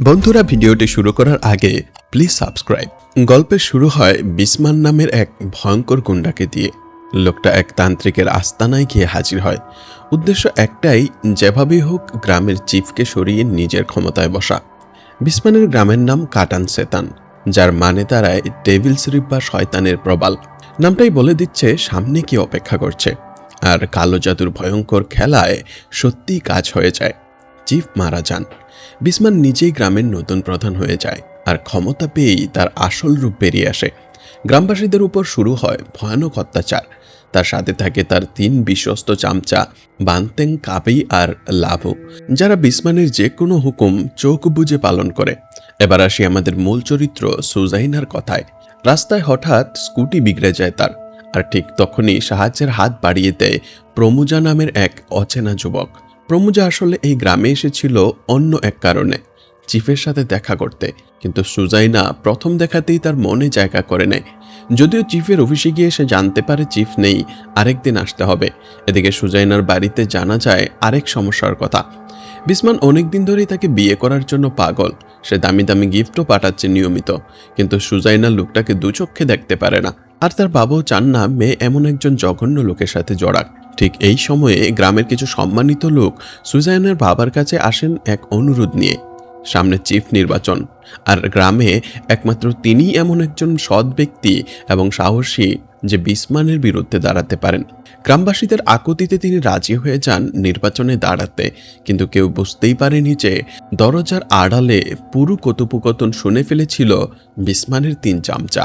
বন্ধুরা, ভিডিওটি শুরু করার আগে প্লিজ সাবস্ক্রাইব। গল্পের শুরু হয় বিসমান নামের এক ভয়ঙ্কর গুন্ডাকে দিয়ে। লোকটা এক তান্ত্রিকের আস্তানায় গিয়ে হাজির হয়। উদ্দেশ্য একটাই, যেভাবেই হোক গ্রামের চিফকে সরিয়ে নিজের ক্ষমতায় বসা। বিসমানের গ্রামের নাম কাটান সেতান, যার মানে দাঁড়ায় ডেভিলস রিপ বা শয়তানের প্রবাল। নামটাই বলে দিচ্ছে সামনে কি অপেক্ষা করছে। আর কালো জাদুর ভয়ঙ্কর খেলায় সত্যিই কাজ হয়ে যায়। চিফ মারা যান। বিসমান নিজেই গ্রামের নতুন প্রধান হয়ে যায়, আর ক্ষমতা পেয়েই তার আসল রূপ বেরিয়ে আসে। গ্রামবাসীদের উপর শুরু হয় ভয়ানক অত্যাচার। তার সাথে থাকে তার 3 বিশ্বস্ত চামচা, বান্তেং, কাবি আর লাভু, যারা বিসমানের যে কোনো হুকুম চোখ বুজে পালন করে। এবার আসি আমাদের মূল চরিত্র সুজাইনার কথায়। রাস্তায় হঠাৎ স্কুটি বিগড়ে যায় তার, আর ঠিক তখনই সাহায্যের হাত বাড়িয়ে দেয় প্রমুজা নামের এক অচেনা যুবক। প্রমুজা আসলে এই গ্রামে এসেছিল অন্য এক কারণে, চিফের সাথে দেখা করতে। কিন্তু সুজাইনা প্রথম দেখাতেই তার মনে জায়গা করে নেয়। যদিও চিফের অফিসে গিয়ে সে জানতে পারে চিফ নেই, আরেকদিন আসতে হবে। এদিকে সুজাইনার বাড়িতে জানা যায় আরেক সমস্যার কথা। বিসমান অনেকদিন ধরেই তাকে বিয়ে করার জন্য পাগল। সে দামি দামি গিফটও পাঠাচ্ছে নিয়মিত, কিন্তু সুজাইনা লোকটাকে দুচক্ষে দেখতে পারে না। আর তার বাবাও চান না মেয়ে এমন একজন জঘন্য লোকের সাথে জড়াক। ঠিক এই সময়ে গ্রামের কিছু সম্মানিত লোক সুজাইনার বাবার কাছে আসেন এক অনুরোধ নিয়ে। সামনে চিফ নির্বাচন, আর গ্রামে একমাত্র তিনিই এমন একজন সৎ ব্যক্তি এবং সাহসী যে বিসমানের বিরুদ্ধে দাঁড়াতে পারেন। গ্রামবাসীদের আকুতিতে তিনি রাজি হয়ে যান নির্বাচনে দাঁড়াতে, কিন্তু কেউ বুঝতেই পারেনি যে দরজার আড়ালে পুরো কথোপকথন শুনে ফেলেছিল বিসমানের 3 চামচা।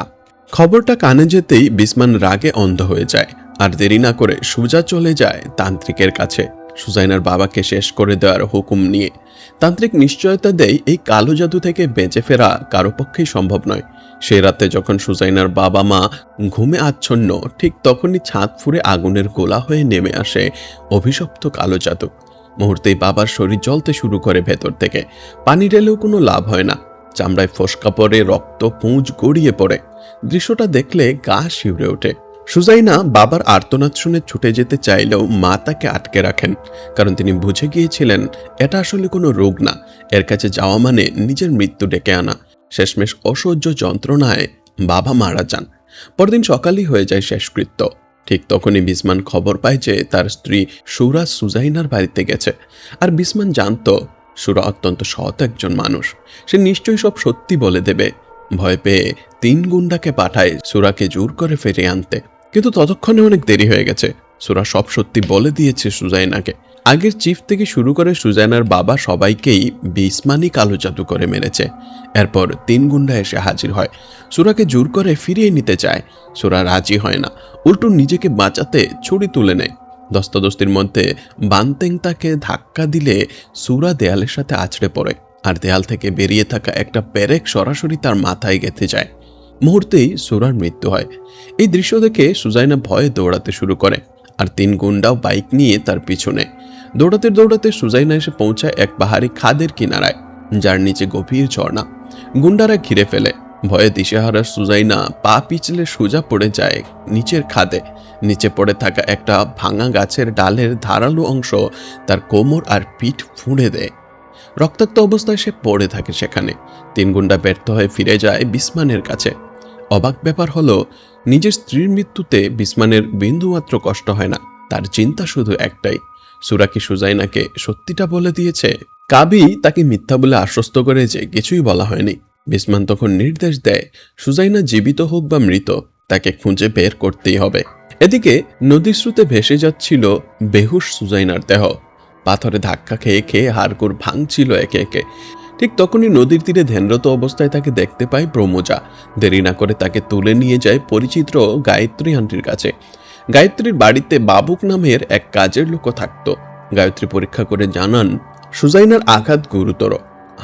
খবরটা কানে যেতেই বিসমান রাগে অন্ধ হয়ে যায়, আর দেরি না করে সুজা চলে যায় তান্ত্রিকের কাছে সুজাইনার বাবাকে শেষ করে দেওয়ার হুকুম নিয়ে। তান্ত্রিক নিশ্চয়তা দেয় এই কালো জাদু থেকে বেঁচে ফেরা কারো পক্ষেই সম্ভব নয়। সে রাতে যখন সুজাইনার বাবা মা ঘুমে আচ্ছন্ন, ঠিক তখনই ছাদ ফুঁড়ে আগুনের গোলা হয়ে নেমে আসে অভিশপ্ত কালো জাদু। মুহূর্তেই বাবার শরীর জ্বলতে শুরু করে ভেতর থেকে। পানি ঢেলেও কোনো লাভ হয় না। চামড়ায় ফোসকা পড়ে, রক্ত পুঁজ গড়িয়ে পড়ে। দৃশ্যটা দেখলে গা শিউরে ওঠে। সুজাইনা বাবার আর্তনাদ শুনে ছুটে যেতে চাইলেও মা তাকে আটকে রাখেন, কারণ তিনি বুঝে গিয়েছিলেন এটা আসলে কোনো রোগ না। এর কাছে যাওয়া মানে নিজের মৃত্যু ডেকে আনা। শেষমেশ অসহ্য যন্ত্রণায় বাবা মারা যান। পরদিন সকালই হয়ে যায় শেষকৃত্য। ঠিক তখনই বিসমান খবর পায় যে তার স্ত্রী সুরা সুজাইনার বাড়িতে গেছে। আর বিসমান জানত সুরা অত্যন্ত সৎ একজন মানুষ। সে নিশ্চয়ই সব সত্যি বলে দেবে। ভয় পেয়ে 3 গুন্ডাকে পাঠায় সুরাকে জোর করে ফিরিয়ে আনতে। কিন্তু ততক্ষণে অনেক দেরি হয়ে গেছে। সুরা সব সত্যি বলে দিয়েছে সুজাইনাকে। আগের চিফ থেকে শুরু করে সুজাইনার বাবা সবাইকেই বিসমানি কালো জাদু করে মেরেছে। এরপর 3 গুন্ডা এসে হাজির হয়। সুরাকে জোর করে ফিরিয়ে নিতে চায়। সুরা রাজি হয় না, উল্টো নিজেকে বাঁচাতে ছুরি তুলে নেয়। দস্তাদস্তির মধ্যে বান্তেং তাকে ধাক্কা দিলে সুরা দেয়ালের সাথে আছড়ে পড়ে, আর দেয়াল থেকে বেরিয়ে থাকা একটা পেরেক সরাসরি তার মাথায় গেঁথে যায়। মুহূর্তেই সুরার মৃত্যু হয়। এই দৃশ্য দেখে সুজাইনা ভয়ে দৌড়াতে শুরু করে, আর 3 গুন্ডাও বাইক নিয়ে তার পিছনে। দৌড়াতে দৌড়াতে সুজাইনা এসে পৌঁছায় এক পাহাড়ি খাদের কিনারায়, যার নিচে গভীর ঝর্ণা। গুন্ডারা ঘিরে ফেলে। ভয়ে দিশেহারা সুজাইনা পা পিছলে সোজা পড়ে যায় নিচের খাদে। নিচে পড়ে থাকা একটা ভাঙা গাছের ডালের ধারালো অংশ তার কোমর আর পিঠ ফুঁড়ে দেয়। রক্তাক্ত অবস্থায় সে পড়ে থাকে সেখানে। 3 গুন্ডা ব্যর্থ হয়ে ফিরে যায় বিসমানের কাছে। অবাক ব্যাপার হলো, নিজের স্ত্রীর মৃত্যুতে বিসমানের বিন্দুমাত্র কষ্ট হয় না। তার চিন্তা শুধু একটাই, সুরা কি সুজাইনাকে সত্যিটা বলে দিয়েছে? কাবি তাকে মিথ্যা বলে আশ্বস্ত করে যে কিছুই বলা হয়নি। বিসমান তখন নির্দেশ দেয় সুজাইনা জীবিত হোক বা মৃত, তাকে খুঁজে বের করতেই হবে। এদিকে নদীর স্রোতে ভেসে যাচ্ছিল বেহুশ সুজাইনার দেহ। পাথরে ধাক্কা খেয়ে খেয়ে হাড়গোড় ভাঙছিল একে একে। ঠিক তখনই নদীর তীরে ধ্যানরত অবস্থায় তাকে দেখতে পায় প্রমোজা। দেরি না করে তাকে তুলে নিয়ে যায় পরিচিত গায়ত্রী আন্টির কাছে। গায়ত্রীর বাড়িতে বাবুক নামের এক কাজের লোকও থাকতো। গায়ত্রী পরীক্ষা করে জানান সুজাইনার আঘাত গুরুতর।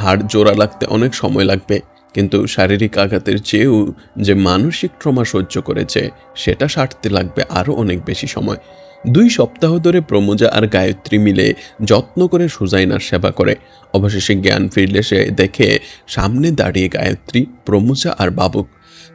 হাড় জোড়া লাগতে অনেক সময় লাগবে, কিন্তু শারীরিক আঘাতের চেয়েও যে মানসিক ট্রমা সহ্য করেছে সেটা সারতে লাগবে আরও অনেক বেশি সময়। 2 সপ্তাহ ধরে প্রমোজা আর গায়ত্রী মিলে যত্ন করে সুজাইনার সেবা করে। অবশেষে জ্ঞান ফিরলে সে দেখে সামনে দাঁড়িয়ে গায়ত্রী, প্রমোজা আর বাবুক।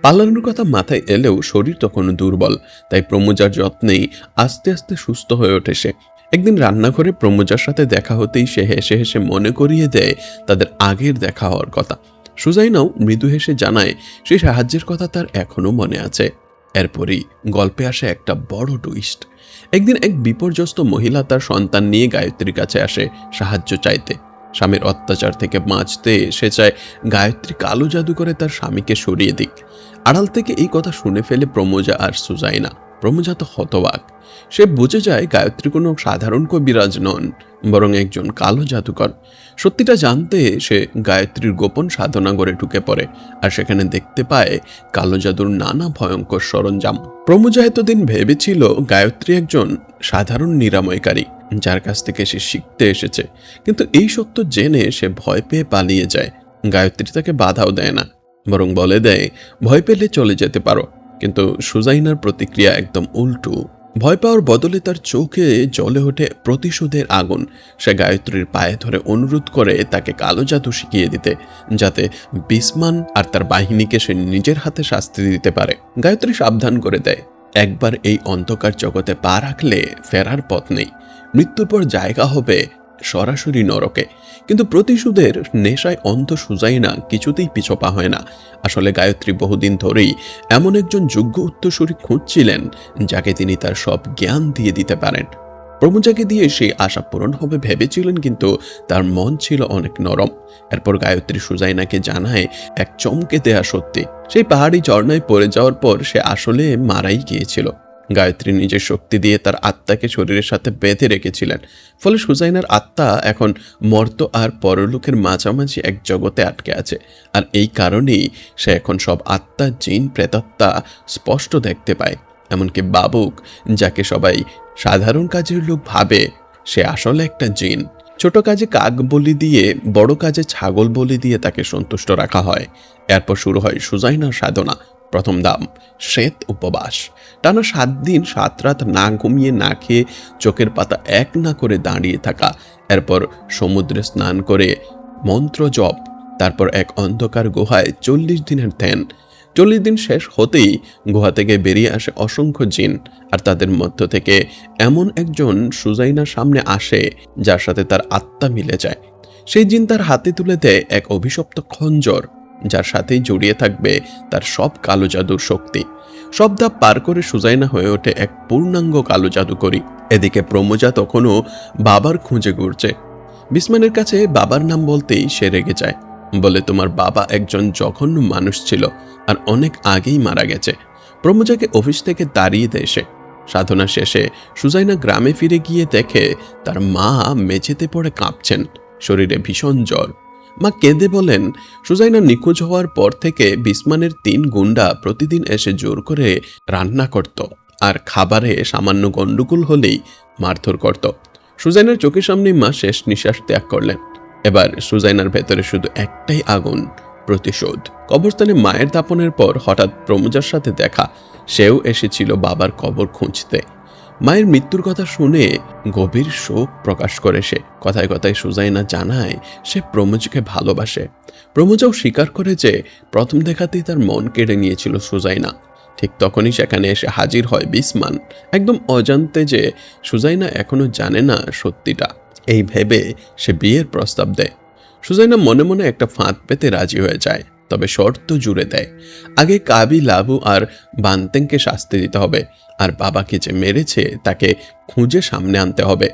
পালানোর কথা মাথায় এলেও শরীর তখনও দুর্বল, তাই প্রমোজার যত্নেই আস্তে আস্তে সুস্থ হয়ে ওঠে সে। একদিন রান্নাঘরে প্রমোজার সাথে দেখা হতেই সে হেসে হেসে মনে করিয়ে দেয় তাদের আগের দেখা হওয়ার কথা। সুজাইনাও মৃদু হেসে জানায় সেই সাহায্যের কথা তার এখনো মনে আছে। এরপরই গল্পে আসে একটা বড় টুইস্ট। একদিন এক বিপর্যস্ত মহিলা তার সন্তান নিয়ে গায়ত্রীর কাছে আসে সাহায্য চাইতে। স্বামীর অত্যাচার থেকে বাঁচতে সে চায় গায়ত্রী কালো জাদু করে তার স্বামীকে সরিয়ে দিক। আড়াল থেকে এই কথা শুনে ফেলে প্রমোজা আর সুজাইনা। প্রমোজা তো হতবাক। সে বুঝে যায় গায়ত্রী কোনো সাধারণ কবিরাজ নন, বরং একজন কালো জাদুকর। সত্যিটা জানতে সে গায়ত্রীর গোপন সাধনাগরে ঢুকে পড়ে আর সেখানে দেখতে পায় কালো জাদুর নানা ভয়ঙ্কর সরঞ্জাম। প্রমোজা এতদিন ভেবেছিল গায়ত্রী একজন সাধারণ নিরাময়কারী যার কাছ থেকে সে শিখতে এসেছে, কিন্তু এই সত্য জেনে সে ভয় পেয়ে পালিয়ে যায়। গায়ত্রী তাকে বাধাও দেয় না, বরং বলে দেয় ভয় পেলে চলে যেতে পারো। কিন্তু সুজাইনার প্রতিক্রিয়া একদম উল্টো। ভয় পাওয়ার বদলে তার চোখে জ্বলে ওঠে প্রতিশোধের আগুন। সে গায়ত্রীর পায়ে ধরে অনুরোধ করে তাকে কালো জাদু শিখিয়ে দিতে, যাতে বিসমান আর তার বাহিনীকে সে নিজের হাতে শাস্তি দিতে পারে। গায়ত্রী সাবধান করে দেয়, একবার এই অন্ধকার জগতে পা রাখলে ফেরার পথ নেই। মৃত্যুর পর জায়গা হবে সরাসরি নরকে। কিন্তু প্রতিশোধের নেশায় অন্ধ সুজাইনা কিছুতেই পিছপা হয় না। আসলে গায়ত্রী বহুদিন ধরেই এমন একজন যোগ্য উত্তরসূরি খুঁজছিলেন যাকে তিনি তার সব জ্ঞান দিয়ে দিতে পারেন। প্রমোজাকে দিয়ে সেই আশা পূরণ হবে ভেবেছিলেন, কিন্তু তার মন ছিল অনেক নরম। এরপর গায়ত্রী সুজাইনাকে জানায় এক চমকে দেয়া সত্যি। সেই পাহাড়ি ঝর্ণায় পড়ে যাওয়ার পর সে আসলে মারাই গিয়েছিল। গায়ত্রী নিজের শক্তি দিয়ে তার আত্মাকে শরীরের সাথে বেঁধে রেখেছিলেন। ফলে সুজাইনার আত্মা এখন মর্ত আর পরলোকের মাঝামাঝি এক জগতে আটকে আছে। আর এই কারণেই সে এখন সব আত্মা, জিন, প্রেতাত্মা স্পষ্ট দেখতে পায়। এমনকি বাবুক, যাকে সবাই সাধারণ কাজের লোক ভাবে, সে আসলে একটা জিন। ছোট কাজে কাক বলি দিয়ে, বড় কাজে ছাগল বলি দিয়ে তাকে সন্তুষ্ট রাখা হয়। এরপর শুরু হয় সুজাইনার সাধনা। প্রথম ধাপ শ্বেত উপবাস। টানা 7 দিন 7 রাত না ঘুমিয়ে না খেয়ে চোখের পাতা এক না করে দাঁড়িয়ে থাকা। এরপর সমুদ্রে স্নান করে মন্ত্র জপ। তারপর এক অন্ধকার গুহায় 40 দিনের ধ্যান। 40 দিন শেষ হতেই গুহা থেকে বেরিয়ে আসে অসংখ্য জিন, আর তাদের মধ্য থেকে এমন একজন সুজাইনার সামনে আসে যার সাথে তার আত্মা মিলে যায়। সেই জিন তার হাতে তুলে দেয় এক অভিশপ্ত খঞ্জর, যার সাথেই জড়িয়ে থাকবে তার সব কালো জাদুর শক্তি। সব ধাপ পার করে সুজাইনা হয়ে ওঠে এক পূর্ণাঙ্গ কালো জাদুকরী। এদিকে প্রমোজা তখনও বাবার খুঁজে ঘুরছে। বিসমানের কাছে বাবার নাম বলতেই সে রেগে যায়, বলে তোমার বাবা একজন জঘন্য মানুষ ছিল আর অনেক আগেই মারা গেছে। প্রমোজাকে অফিস থেকে তাড়িয়ে দেয় সে। সাধনা শেষে সুজাইনা গ্রামে ফিরে গিয়ে দেখে তার মা মেঝেতে পড়ে কাঁপছেন, শরীরে ভীষণ জ্বর। মা কেঁদে বলেন সুজাইনা নিখোঁজ হওয়ার পর থেকে বিসমানের 3 গুন্ডা প্রতিদিন এসে জোর করে রান্না করত, আর খাবারে সামান্য গন্ডগোল হলেই মারধর করত। সুজাইনার চোখের সামনেই মা শেষ নিঃশ্বাস ত্যাগ করলেন। এবার সুজাইনার ভেতরে শুধু একটাই আগুন, প্রতিশোধ। কবরস্থানে মায়ের দাপনের পর হঠাৎ প্রমোজার সাথে দেখা। সেও এসেছিল বাবার কবর খুঁজতে। মায়ের মৃত্যুর কথা শুনে গভীর শোক প্রকাশ করে সে। কথায় কথায় সুজাইনা জানায় সে প্রমোজকে ভালোবাসে। প্রমোজাও স্বীকার করে যে প্রথম দেখাতেই তার মন কেড়ে নিয়েছিল সুজাইনা। ঠিক তখনই সেখানে এসে হাজির হয় বিসমান, একদম অজান্তে যে সুজাইনা এখনো জানে না সত্যিটা। এই ভেবে সে বিয়ের প্রস্তাব দেয়। সুজাইনা মনে মনে একটা ফাঁদ পেতে রাজি হয়ে যায়, তবে শর্ত জুড়ে দেয়। আগে কাবি, লাবু আর বান্তেংকে শাস্তি দিতে হবে, আর বাবাকে যে মেরেছে তাকে খুঁজে সামনে আনতে হবে।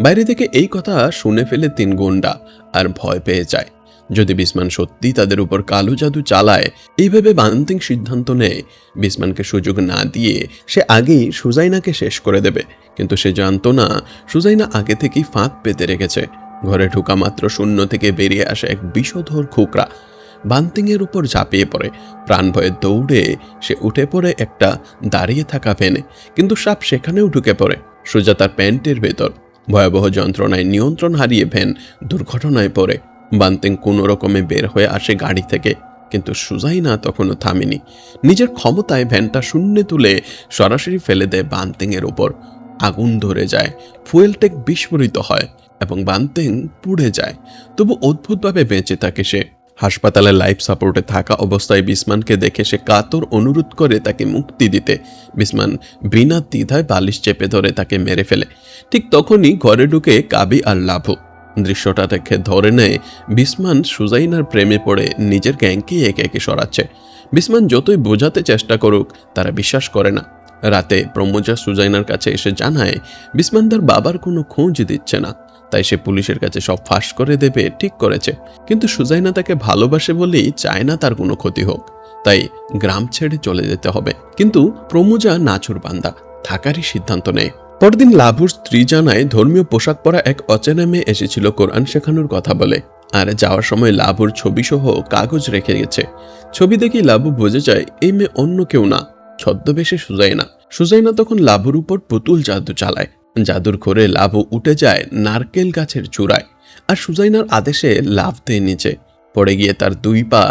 বাইরে থেকে এই কথা শুনে ফেলে 3 গুন্ডা আর ভয় পেয়ে যায়। যদি বিসমান সত্যি তাদের উপর কালো জাদু চালায়, এইভাবে বান্তিং সিদ্ধান্ত নেয় বিসমানকে সুযোগ না দিয়ে সে আগেই সুজাইনাকে শেষ করে দেবে। কিন্তু সে জানতো না সুজাইনা আগে থেকেই ফাঁদ পেতে রেখেছে। ঘরে ঢোকা মাত্র শূন্য থেকে বেরিয়ে আসে এক বিষধর খোকরা। বান্তিংয়ের উপর ঝাঁপিয়ে পড়ে। প্রাণ ভয়ে দৌড়ে সে উঠে পড়ে একটা দাঁড়িয়ে থাকা ভ্যানে, কিন্তু সাপ সেখানেও ঢুকে পড়ে সোজা তার প্যান্টের ভেতর। ভয়াবহ যন্ত্রণায় নিয়ন্ত্রণ হারিয়ে ভ্যান দুর্ঘটনায় পড়ে। বান্তিং কোনো রকমে বের হয়ে আসে গাড়ি থেকে, কিন্তু সুজাইনা তখনও থামেনি। নিজের ক্ষমতায় ভ্যানটা শূন্যে তুলে সরাসরি ফেলে দেয় বান্তিংয়ের উপর। আগুন ধরে যায়, ফুয়েল ট্যাঙ্ক বিস্ফোরিত হয় এবং বান্তিং পুড়ে যায়। তবু অদ্ভুতভাবে বেঁচে থাকে সে। হাসপাতালে লাইফ সাপোর্টে থাকা অবস্থায় বিসমানকে দেখে সে কাতর অনুরোধ করে তাকে মুক্তি দিতে। বিসমান বিনা দ্বিধায় বালিশ চেপে ধরে তাকে মেরে ফেলে। ঠিক তখনই ঘরে ঢুকে কাবি আর লাভু। দৃশ্যটা দেখে ধরে নেয় বিসমান সুজাইনার প্রেমে পড়ে নিজের গ্যাংকে একে একে সরাচ্ছে। বিসমান যতই বোঝাতে চেষ্টা করুক তারা বিশ্বাস করে না। রাতে প্রমোজা সুজাইনার কাছে এসে জানায় বিসমান তার বাবার কোনো খোঁজ দিচ্ছে না, তাই সে পুলিশের কাছে সব ফাঁস করে দেবে ঠিক করেছে। কিন্তু সুজাইনা তাকে ভালোবাসে বলেই চায় না তার কোনো ক্ষতি হোক, তাই গ্রাম ছেড়ে চলে যেতে হবে। কিন্তু প্রমোজা নাছুর বান্দা, থাকারই সিদ্ধান্ত নেয়। পরদিন লাভুর স্ত্রী জানায় ধর্মীয় পোশাক পরা এক অচেনা মেয়ে এসেছিল কোরআন শেখানোর কথা বলে, আর যাওয়ার সময় লাভুর ছবি সহ কাগজ রেখে গেছে। ছবি দেখেই লাভু বুঝে যায় এই মেয়ে অন্য কেউ না, ছদ্মবেশে সুজাইনা। সুজাইনা তখন লাভুর উপর পুতুল জাদু চালায়। জাদুর ঘরে লাভু উঠে যায় নারকেল গাছের চূড়ায়, আর সুজাইনার আদেশে লাফ দিয়ে নিচে পড়ে গিয়ে তার দুই পা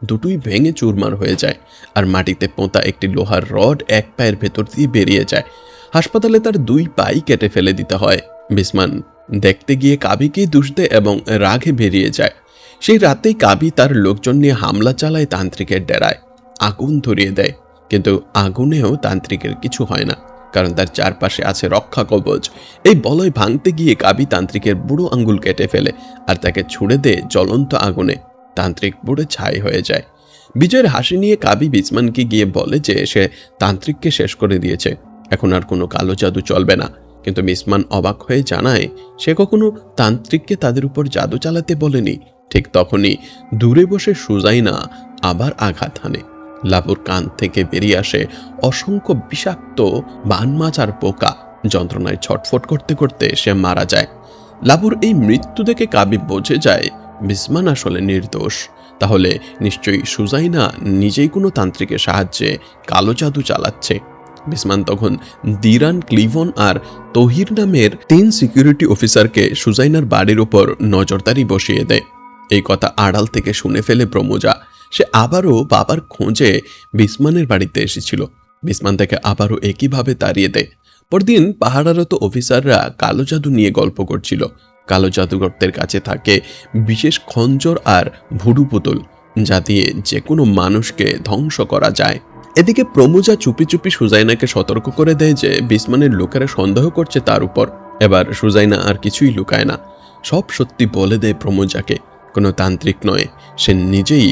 দুটোই ভেঙে চুরমার হয়ে যায়, আর মাটিতে পোঁতা একটি লোহার রড এক পায়ের ভেতর দিয়ে বেরিয়ে যায়। হাসপাতালে তার দুই পাই কেটে ফেলে দিতে হয়। বিসমান দেখতে গিয়ে কাবিকেই দোষ দেয় এবং রাগে বেরিয়ে যায়। সেই রাতেই কাবি তার লোকজন নিয়ে হামলা চালায় তান্ত্রিকের ডেরায়, আগুন ধরিয়ে দেয়। কিন্তু আগুনেও তান্ত্রিকের কিছু হয় না, কারণ তার চারপাশে আছে রক্ষা কবচ। এই বলয় ভাঙতে গিয়ে কাবি তান্ত্রিকের বুড়ো আঙ্গুল কেটে ফেলে আর তাকে ছুড়ে দেয় জ্বলন্ত আগুনে। তান্ত্রিক পুড়ে ছাই হয়ে যায়। বিজয়ের হাসি নিয়ে কাবি বিসমানকে গিয়ে বলে যে সে তান্ত্রিককে শেষ করে দিয়েছে, এখন আর কোনো কালো জাদু চলবে না। কিন্তু বিসমান অবাক হয়ে জানায় সে কখনো তান্ত্রিককে তাদের উপর জাদু চালাতে বলেনি। ঠিক তখনই দূরে বসে সুজাইনা আবার আঘাত হানে। লাভুর কান থেকে বেরিয়ে আসে অসংখ্য বিষাক্ত বানমাছ আর পোকা। যন্ত্রণায় ছটফট করতে করতে সে মারা যায়। লাভুর এই মৃত্যু দেখে কাবি বোঝে যায় বিসমান আসলে নির্দোষ। তাহলে নিশ্চয়ই সুজাইনা নিজেই কোনো তান্ত্রিকের সাহায্যে কালো জাদু চালাচ্ছে। বিসমান তখন দিরান, ক্লিভন আর তহির নামের 3 সিকিউরিটি অফিসারকে সুজাইনার বাড়ির উপর নজরদারি বসিয়ে দেয়। এই কথা আড়াল থেকে শুনে ফেলে প্রমোজা। সে আবারও বাবার খোঁজে বিসমানের বাড়িতে এসেছিল। বিসমান তাকে আবারও একইভাবে তাড়িয়ে দেয়। পরদিন পাহারারত অফিসাররা কালো জাদু নিয়ে গল্প করছিল। কালো জাদুকরদের কাছে থাকে বিশেষ খঞ্জর আর ভুডু পুতুল, যা দিয়ে যে কোনো মানুষকে ধ্বংস করা যায়। এদিকে প্রমোজা চুপি চুপি সুজাইনাকে সতর্ক করে দেয় যে বিসমানের লোকেরা সন্দেহ করছে তার উপর। এবার সুজাইনা আর কিছুই লুকায় না, সব সত্যি বলে দেয় প্রমোজাকে। কোনো তান্ত্রিক নয়, সে নিজেই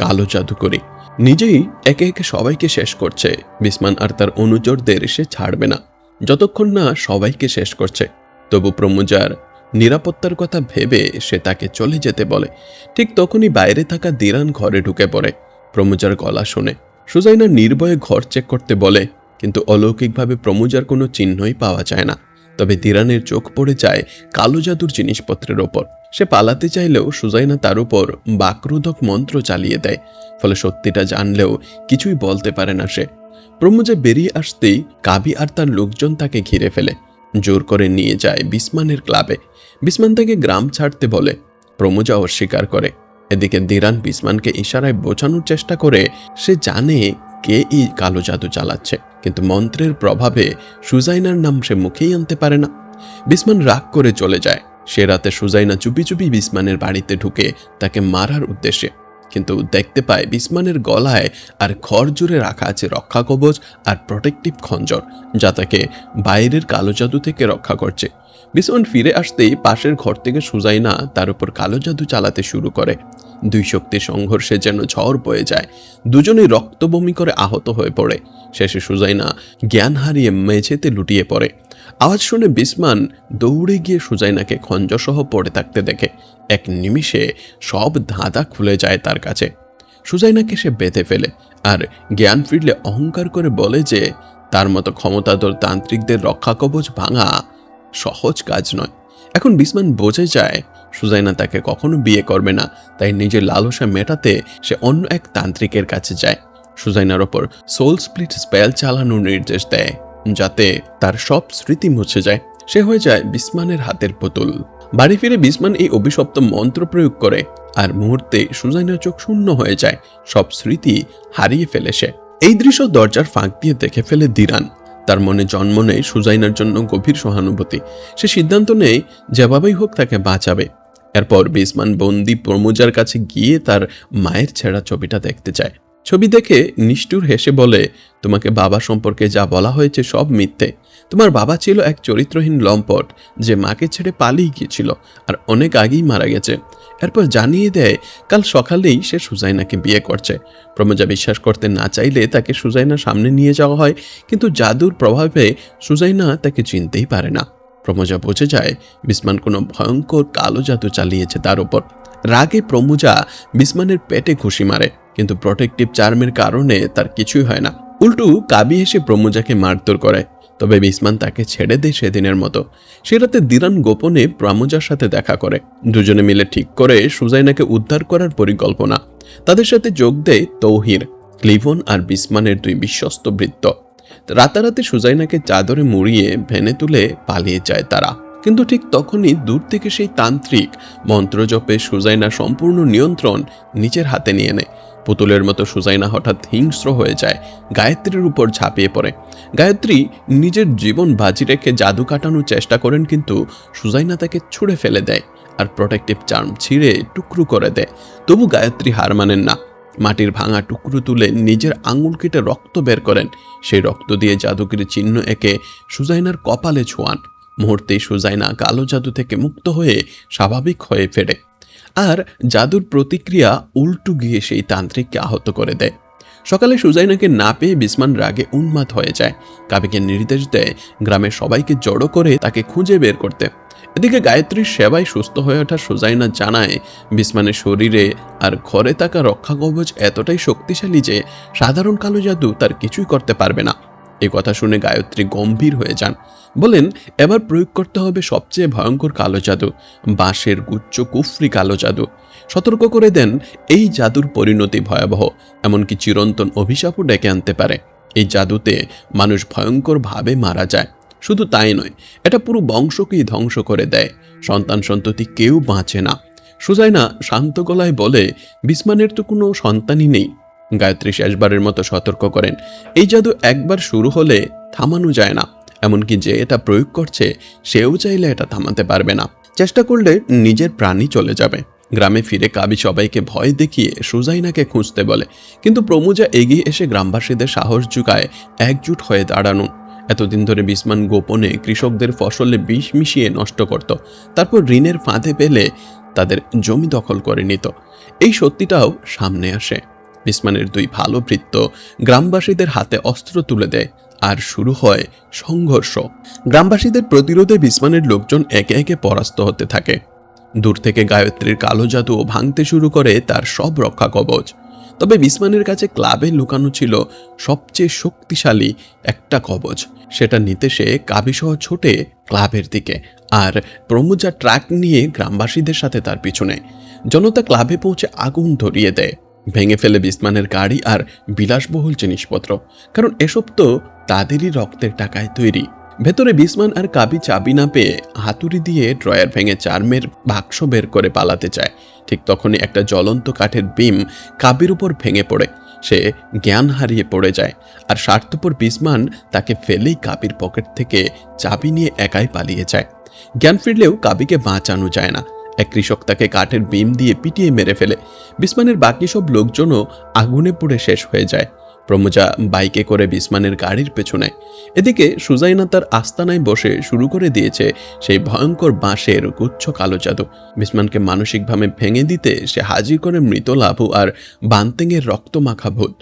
কালো জাদু করে নিজেই একে একে সবাইকে শেষ করছে। বিসমান আর তার অনুচরদের সে ছাড়বে না যতক্ষণ না সবাইকে শেষ করছে। তবু প্রমোজার নিরাপত্তার কথা ভেবে সে তাকে চলে যেতে বলে। ঠিক তখনই বাইরে থাকা দিরান ঘরে ঢুকে পড়ে। প্রমোজার গলা শুনে সুজাইনা নির্ভয়ে ঘর চেক করতে বলে, কিন্তু অলৌকিকভাবে প্রমোজার কোনো চিহ্নই পাওয়া যায় না। তবে দিরানের চোখ পড়ে যায় কালো জাদুর জিনিসপত্রের ওপর। সে পালাতে চাইলেও সুজাইনা তার উপর বাকরোধক মন্ত্র চালিয়ে দেয়। ফলে সত্যিটা জানলেও কিছুই বলতে পারে না সে। প্রমোজা বেরিয়ে আসতেই কাবি আর তার লোকজন তাকে ঘিরে ফেলে, জোর করে নিয়ে যায় বিসমানের ক্লাবে। বিসমান তাকে গ্রাম ছাড়তে বলে, প্রমোজা অস্বীকার করে। এদিকে দিরান বিসমানকে ইশারায় বোঝানোর চেষ্টা করে সে জানে কে এই কালো জাদু চালাচ্ছে, কিন্তু মন্ত্রের প্রভাবে সুজাইনার নাম সে মুখেই আনতে পারে না। বিসমান রাগ করে চলে যায়। সে রাতে সুজাইনা চুপি চুপি বিসমানের বাড়িতে ঢুকে তাকে মারার উদ্দেশ্যে, কিন্তু দেখতে পায় বিসমানের গলায় আর ঘর জুড়ে রাখা আছে রক্ষা কবচ আর প্রোটেক্টিভ খঞ্জর, যা তাকে বাইরের কালো জাদু থেকে রক্ষা করছে। বিসমান ফিরে আসতেই পাশের ঘর থেকে সুজাইনা তার উপর কালো জাদু চালাতে শুরু করে। দুই শক্তির সংঘর্ষে যেন ঝড় বয়ে যায়। দুজনেই রক্তবমি করে আহত হয়ে পড়ে। শেষে সুজাইনা জ্ঞান হারিয়ে মেঝেতে লুটিয়ে পড়ে। আওয়াজ শুনে বিসমান দৌড়ে গিয়ে সুজাইনাকে খঞ্জসহ পড়ে থাকতে দেখে। এক নিমিষে সব ধাঁধা খুলে যায় তার কাছে। সুজাইনাকে সে বেঁধে ফেলে আর জ্ঞান ফিরলে অহংকার করে বলে যে তার মতো ক্ষমতাধর তান্ত্রিকদের রক্ষা কবচ ভাঙা সহজ কাজ নয়। এখন বিসমান বোঝে যায় সুজাইনা তাকে কখনো বিয়ে করবে না, তাই নিজের লালসা মেটাতে সে অন্য এক তান্ত্রিকের কাছে যায়। সুজাইনার ওপর সোল স্প্লিট স্পেল চালানোর নির্দেশ দেয়, যাতে তার সব স্মৃতি মুছে যায়। সে হয়ে যায় বিসমানের হাতের পুতুল। বাড়ি ফিরে বিসমান এই অভিশপ্ত মন্ত্র প্রয়োগ করে, আর মুহূর্তে সুজাইনার চোখ শূন্য হয়ে যায়। সব স্মৃতি হারিয়ে ফেলে সে। এই দৃশ্য দরজার ফাঁক দিয়ে দেখে ফেলে দিরান। তার মনে জন্ম নেয় সুজাইনার জন্য গভীর সহানুভূতি। সে সিদ্ধান্ত নেয় যেভাবেই হোক তাকে বাঁচাবে। এরপর বিসমান বন্দি প্রমোজার কাছে গিয়ে তার মায়ের ছেঁড়া ছবিটা দেখতে চায়। ছবি দেখে নিষ্ঠুর হেসে বলে, তোমাকে বাবা সম্পর্কে যা বলা হয়েছে সব মিথ্যে। তোমার বাবা ছিল এক চরিত্রহীন লম্পট যে মাকে ছেড়ে পালিয়ে গিয়েছিল আর অনেক আগেই মারা গেছে। এরপর জানিয়ে দেয় কাল সকালেই সে সুজাইনাকে বিয়ে করছে। প্রমোজা বিশ্বাস করতে না চাইলে তাকে সুজাইনার সামনে নিয়ে যাওয়া হয়, কিন্তু জাদুর প্রভাবে সুজাইনা তাকে চিনতেই পারে না। প্রমোজা বুঝে যায় বিসমান কোনো ভয়ঙ্কর কালো জাদু চালিয়েছে তার উপর। রাগে প্রমোজা বিসমানের পেটে ঘুষি মারে, কিন্তু প্রোটেক্টিভ চার্মের কারণে তার কিছুই হয় না। উল্টো কাবি এসে প্রমোজাকে মারধর করে, তবে বিসমান তাকে ছেড়ে দেয় সেদিনের মতো। সে রাতে দিরান গোপনে প্রমোজার সাথে দেখা করে। দুজনে মিলে ঠিক করে সুজাইনাকে উদ্ধার করার পরিকল্পনা। তাদের সাথে যোগ দেয় তৌহির, ক্লিভন আর বিসমানের দুই বিশ্বস্ত ভৃত্য। রাতারাতি সুজাইনাকে চাদরে মুড়িয়ে ভেনে তুলে পালিয়ে যায় তারা। কিন্তু ঠিক তখনই দূর থেকে সেই তান্ত্রিক মন্ত্রজপে সুজাইনা সম্পূর্ণ নিয়ন্ত্রণ নিজের হাতে নিয়ে নেয়। পুতুলের মতো সুজাইনা হঠাৎ হিংস্র হয়ে যায়, গায়ত্রীর উপর ঝাঁপিয়ে পড়ে। গায়ত্রী নিজের জীবন বাজি রেখে জাদু কাটানোর চেষ্টা করেন, কিন্তু সুজাইনা তাকে ছুঁড়ে ফেলে দেয় আর প্রোটেক্টিভ চার্ম ছিঁড়ে টুকরো করে দেয়। তবু গায়ত্রী হার মানেন না। মাটির ভাঙা টুকরো তুলে নিজের আঙুল কেটে রক্ত বের করেন। সেই রক্ত দিয়ে জাদুকরি চিহ্ন এঁকে সুজাইনার কপালে ছোঁয়ান। মুহূর্তেই সুজাইনা কালো জাদু থেকে মুক্ত হয়ে স্বাভাবিক হয়ে ফেরে। আর জাদুর প্রতিক্রিয়া উল্টো গিয়ে সেই তান্ত্রিককে আহত করে দেয়। সকালে সুজাইনাকে না পেয়ে বিসমান রাগে উন্মাদ হয়ে যায়। কাবিকে নির্দেশ দেয় গ্রামের সবাইকে জড়ো করে তাকে খুঁজে বের করতে। এদিকে গায়ত্রীর সেবায় সুস্থ হয়ে ওঠা সুজাইনা জানায় বিসমানের শরীরে আর ঘরে থাকা রক্ষা কবচ এতটাই শক্তিশালী যে সাধারণ কালো জাদু তার কিছুই করতে পারবে না। এই কথা শুনে গায়ত্রী গম্ভীর হয়ে যান, বলেন এবার প্রয়োগ করতে হবে সবচেয়ে ভয়ঙ্কর কালো জাদু, বাঁশের গুচ্ছ কুফরি কালো জাদু। সতর্ক করে দেন এই জাদুর পরিণতি ভয়াবহ, এমনকি চিরন্তন অভিশাপও ডেকে আনতে পারে। এই জাদুতে মানুষ ভয়ঙ্করভাবে মারা যায়। শুধু তাই নয়, এটা পুরো বংশকেই ধ্বংস করে দেয়। সন্তান সন্ততি কেউ বাঁচে না। সুজাইনা শান্ত গলায় বলে, বিসমানের তো কোনো সন্তানই নেই। গায়ত্রী শেষবারের মতো সতর্ক করেন, এই জাদু একবার শুরু হলে থামানো যায় না। এমনকি যে এটা প্রয়োগ করছে সেও চাইলে এটা থামাতে পারবে না। চেষ্টা করলে নিজের প্রাণই চলে যাবে। গ্রামে ফিরে কাবি সবাইকে ভয় দেখিয়ে সুজাইনাকে খুঁজতে বলে, কিন্তু প্রমোজা এগিয়ে এসে গ্রামবাসীদের সাহস জুগায় একজুট হয়ে দাঁড়ানো। এতদিন ধরে বিসমান গোপনে কৃষকদের ফসলে বিষ মিশিয়ে নষ্ট করত, তারপর ঋণের ফাঁদে পেলে তাদের জমি দখল করে নিত। এই সত্যিটাও সামনে আসে। বিসমানের দুই ভালো ভৃত্য গ্রামবাসীদের হাতে অস্ত্র তুলে দেয় আর শুরু হয় সংঘর্ষ। গ্রামবাসীদের প্রতিরোধে বিসমানের লোকজন একে একে পরাস্ত হতে থাকে। দূর থেকে গায়ত্রীর কালো জাদু ভাঙতে শুরু করে তার সব রক্ষা কবচ। তবে বিসমানের কাছে ক্লাবে লুকানো ছিল সবচেয়ে শক্তিশালী একটা কবচ। সেটা নিতে সে কাবিসহ ছোটে ক্লাবের দিকে, আর প্রমোজা ট্রাক নিয়ে গ্রামবাসীদের সাথে তার পিছনে। জনতা ক্লাবে পৌঁছে আগুন ধরিয়ে দেয়, ভেঙে ফেলে বিসমানের গাড়ি আর বিলাসবহুল জিনিসপত্র, কারণ এসব তো তাদেরই রক্তের টাকায় তৈরি। ভেতরে বিসমান আর কাবি চাবি না পেয়ে হাতুড়ি দিয়ে ড্রয়ার ভেঙে চার্মের বাক্স বের করে পালাতে চায়। ঠিক তখনই একটা জ্বলন্ত কাঠের বিম কাবির উপর ভেঙে পড়ে। সে জ্ঞান হারিয়ে পড়ে যায়, আর স্বার্থপর বিসমান তাকে ফেলেই কাবির পকেট থেকে চাবি নিয়ে একাই পালিয়ে যায়। জ্ঞান ফিরলেও কাবিকে বাঁচানো যায় না। এক কৃষক তাকে কাঠের বিম দিয়ে পিটিয়ে মেরে ফেলে। বিসমানের বাকি সব লোকজনও আগুনে পুড়ে শেষ হয়ে যায়। প্রমোজা বাইকে করে বিসমানের গাড়ির পেছনে। এদিকে সুজাইনা তার আস্তানায় বসে শুরু করে দিয়েছে সেই ভয়ঙ্কর বাঁশের গুচ্ছ কালো জাদু। বিসমানকে মানসিকভাবে ভেঙে দিতে সে হাজির করে মৃত লাভু আর বান্তেঙের রক্ত মাখা ভূত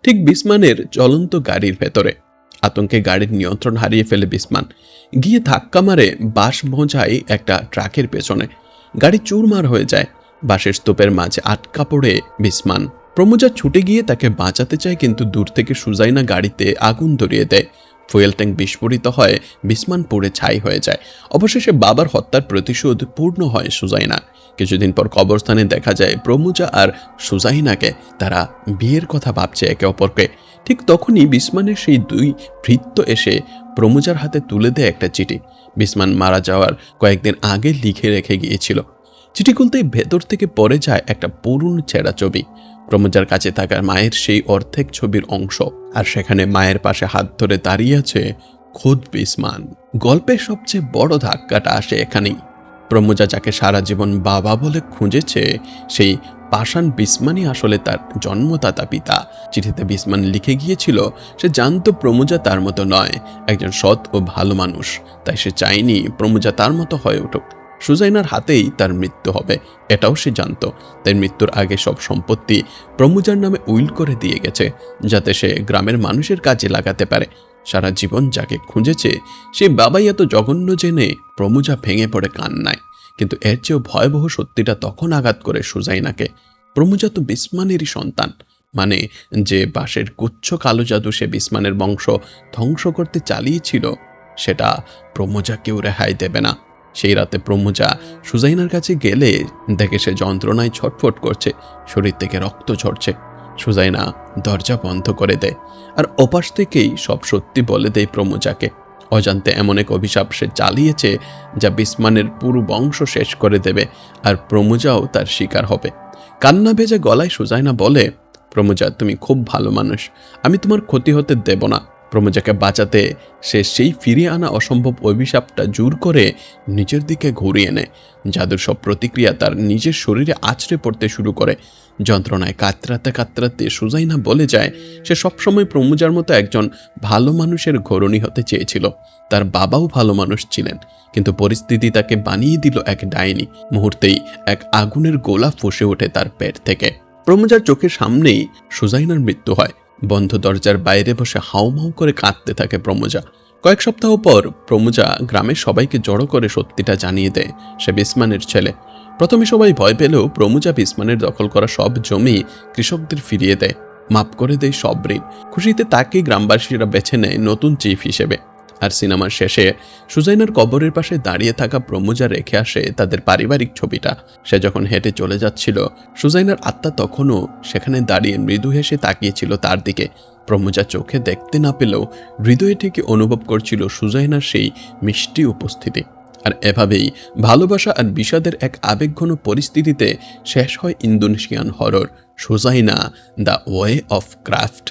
ঠিক বিসমানের চলন্ত গাড়ির ভেতরে। আতঙ্কে গাড়ির নিয়ন্ত্রণ হারিয়ে ফেলে বিসমান, গিয়ে ধাক্কা মারে বাঁশ বোঝাই একটা ট্রাকের পেছনে। গাড়ি চুরমার হয়ে যায়। বাঁশের স্তূপের মাঝে আটকা পড়ে বিসমান। প্রমোজা ছুটে গিয়ে তাকে বাঁচাতে চায়, কিন্তু দূর থেকে সুজাইনা গাড়িতে আগুন ধরিয়ে দেয়। ফুয়েল ট্যাঙ্ক বিস্ফোরিত হয়, বিসমান পুড়ে ছাই হয়ে যায়। অবশেষে বাবার হত্যার প্রতিশোধ পূর্ণ হয় সুজাইনা। কিছুদিন পর কবরস্থানে দেখা যায় প্রমোজা আর সুজাইনাকে। তারা বিয়ের কথা ভাবছে একে অপরকে। ঠিক তখনই বিসমানের সেই দুই ভৃত্য এসে প্রমোজার হাতে তুলে দেয় একটা চিঠি। বিসমান মারা যাওয়ার কয়েকদিন আগে লিখে রেখে গিয়েছিল। চিঠি খুলতেই ভেতর থেকে পড়ে যায় একটা পুরনো ছেঁড়া ছবি, প্রমোজার কাছে থাকা মায়ের সেই অর্ধেক ছবির অংশ। আর সেখানে মায়ের পাশে হাত ধরে দাঁড়িয়ে আছে খোদ বিসমান। গল্পের সবচেয়ে বড় ধাক্কাটা আসে এখানেই। প্রমোজা যাকে সারা জীবন বাবা বলে খুঁজেছে, সেই পাষাণ বিসমানই আসলে তার জন্মদাতা পিতা। চিঠিতে বিসমান লিখে গিয়েছিল সে জানতো প্রমোজা তার মতো নয়, একজন সৎ ও ভালো মানুষ, তাই সে চায়নি প্রমোজা তার মতো হয়ে উঠুক। সুজাইনার হাতেই তার মৃত্যু হবে এটাও সে জানত, তাই মৃত্যুর আগে সব সম্পত্তি প্রমোজার নামে উইল করে দিয়ে গেছে, যাতে সে গ্রামের মানুষের কাজে লাগাতে পারে। সারা জীবন যাকে খুঁজেছে সেই বাবাই এত জঘন্য জেনে প্রমোজা ভেঙে পড়ে কান্নায়। কিন্তু এর চেয়েও ভয়াবহ সত্যিটা তখন আঘাত করে সুজাইনাকে। প্রমোজা তো বিসমানেরই সন্তান, মানে যে বাঁশের গুচ্ছ কালো জাদু সে বিসমানের বংশ ধ্বংস করতে চালিয়েছিল, সেটা প্রমোজাকেও রেহাই দেবে না। সেই রাতে প্রমোজা সুজাইনার কাছে গেলে দেখে সে যন্ত্রণায় ছটফট করছে, শরীর থেকে রক্ত ঝরছে। সুজাইনা দরজা বন্ধ করে দেয় আর ওপাশ থেকেই সব সত্যি বলে দেয় প্রমোজাকে। অজান্তে এমন এক অভিশাপ সে চালিয়েছে যা বিসমানের পুরো বংশ শেষ করে দেবে, আর প্রমোজাও তার শিকার হবে। কান্না ভেজা গলায় সুজাইনা বলে, প্রমোজা তুমি খুব ভালো মানুষ, আমি তোমার ক্ষতি হতে দেব না। প্রমোজাকে বাঁচাতে সে সেই ফিরিয়ে আনা অসম্ভব অভিশাপটা জোর করে নিজের দিকে ঘুরিয়ে নেয়। জাদুর সব প্রতিক্রিয়া তার নিজের শরীরে আছড়ে পড়তে শুরু করে। যন্ত্রণায় কাতরাতে কাতরাতে সুজাইনা বলে যায় সে সবসময় প্রমোজার মতো একজন ভালো মানুষের ঘরণী হতে চেয়েছিল। তার বাবাও ভালো মানুষ ছিলেন, কিন্তু পরিস্থিতি তাকে বানিয়ে দিল এক ডাইনি। মুহূর্তেই এক আগুনের গোলা ফুঁসে ওঠে তার পেট থেকে। প্রমোজার চোখের সামনেই সুজাইনার মৃত্যু হয়। বন্ধ দরজার বাইরে বসে হাউমাউ করে কাঁদতে থাকে প্রমোজা। কয়েক সপ্তাহ পর প্রমোজা গ্রামের সবাইকে জড়ো করে সত্যিটা জানিয়ে দেয় সে বিসমানের ছেলে। প্রথমে সবাই ভয় পেলেও প্রমোজা বিসমানের দখল করা সব জমি কৃষকদের ফিরিয়ে দেয়, মাফ করে দেয় সব ঋণ। খুশিতে তাকে গ্রামবাসীরা বেছে নেয় নতুন চিফ হিসেবে। আর সিনেমার শেষে সুজাইনার কবরের পাশে দাঁড়িয়ে থাকা প্রমোজা রেখে আসে তাদের পারিবারিক ছবিটা। সে যখন হেঁটে চলে যাচ্ছিল, সুজাইনার আত্মা তখনও সেখানে দাঁড়িয়ে মৃদু হেসে তাকিয়েছিল তার দিকে। প্রমোজা চোখে দেখতে না পেলেও হৃদয়ে ঠিকই অনুভব করছিল সুজাইনার সেই মিষ্টি উপস্থিতি। আর এভাবেই ভালোবাসা আর বিষাদের এক আবেগঘন পরিস্থিতিতে শেষ হয় Indonesian horror Suzzanna the way of craft.